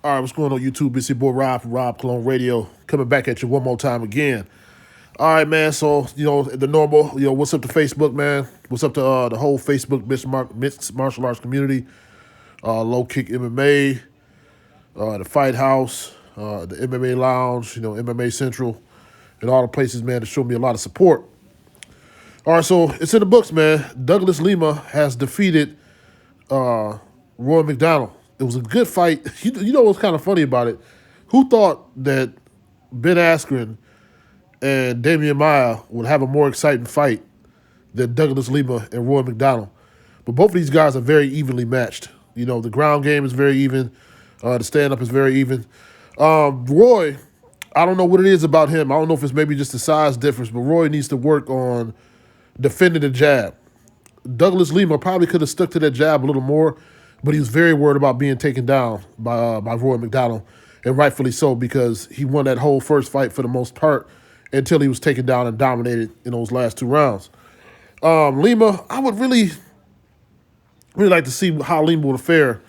All right, what's going on YouTube? It's your boy Rob from Rob Cologne Radio, coming back at you one more time again. All right, man, so, the normal, what's up to Facebook, man? What's up to the whole Facebook mixed martial arts community, Low Kick MMA, the Fight House, the MMA Lounge, MMA Central, and all the places, man, that show me a lot of support. All right, so it's in the books, man. Douglas Lima has defeated Roy McDonald. It was a good fight. You know what's kind of funny about it? Who thought that Ben Askren and Damian Maia would have a more exciting fight than Douglas Lima and Roy McDonald? But both of these guys are very evenly matched. The ground game is very even. The stand-up is very even. Roy, I don't know what it is about him. I don't know if it's maybe just the size difference, but Roy needs to work on defending the jab. Douglas Lima probably could have stuck to that jab a little more, but he was very worried about being taken down by Roy McDonald, and rightfully so, because he won that whole first fight for the most part until he was taken down and dominated in those last 2 rounds. Lima, I would really like to see how Lima would fare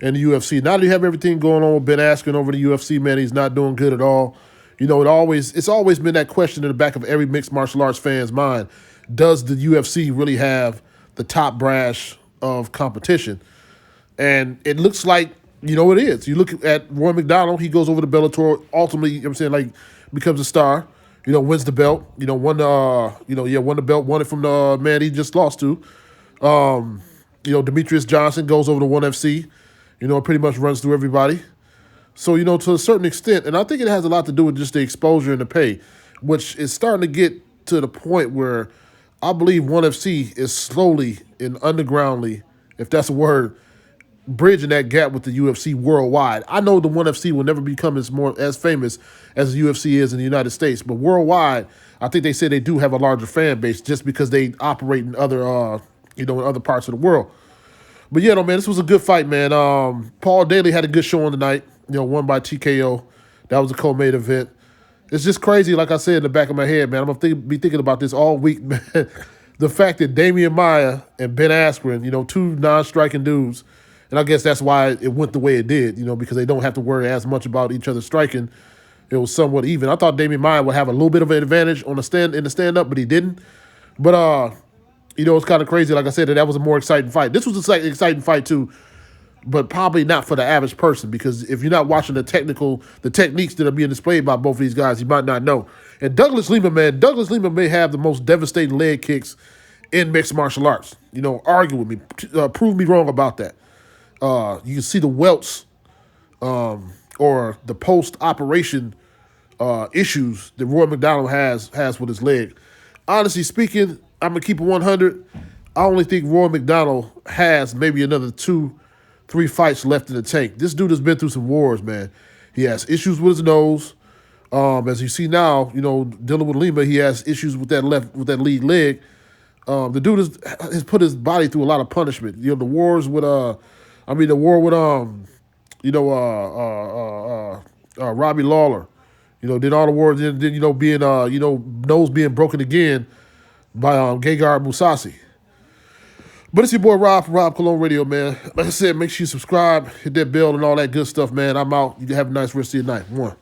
in the UFC. Now that you have everything going on with Ben Askren over the UFC, man, he's not doing good at all. It's always been that question in the back of every mixed martial arts fan's mind. Does the UFC really have the top brass of competition? And it looks like, it is. You look at Roy McDonald, he goes over to Bellator, ultimately, becomes a star, wins the belt, won the belt, won it from the man he just lost to. Demetrius Johnson goes over to ONE FC, pretty much runs through everybody. So, to a certain extent, and I think it has a lot to do with just the exposure and the pay, which is starting to get to the point where I believe ONE FC is slowly and undergroundly, if that's a word, bridging that gap with the UFC worldwide. I know the ONE FC will never become as famous as the UFC is in the United States, but worldwide, I think they say they do have a larger fan base just because they operate in other, in other parts of the world. But yeah, man, this was a good fight, man. Paul Daly had a good showing tonight. Won by TKO. That was a co-main event. It's just crazy, like I said in the back of my head, man. I'm gonna be thinking about this all week, man. The fact that Damian Maia and Ben Askren, 2 non-striking dudes. And I guess that's why it went the way it did, because they don't have to worry as much about each other striking. It was somewhat even. I thought Damian Maia would have a little bit of an advantage in the stand-up, but he didn't. But, it's kind of crazy, like I said, that was a more exciting fight. This was an exciting fight, too, but probably not for the average person, because if you're not watching the techniques that are being displayed by both of these guys, you might not know. And Douglas Lima may have the most devastating leg kicks in mixed martial arts. Argue with me. Prove me wrong about that. You can see the welts or the post-operation issues that Roy McDonald has with his leg. Honestly speaking, I'm going to keep it 100. I only think Roy McDonald has maybe another 2-3 fights left in the tank. This dude has been through some wars, man. He has issues with his nose. As you see now, dealing with Lima, he has issues with that lead leg. The dude has put his body through a lot of punishment. The wars with the war with Robbie Lawler, did all the wars, then being nose being broken again by Gegard Mousasi. But it's your boy Rob from Rob Cologne Radio, man. Like I said, make sure you subscribe, hit that bell and all that good stuff, man. I'm out. You have a nice rest of your night. One.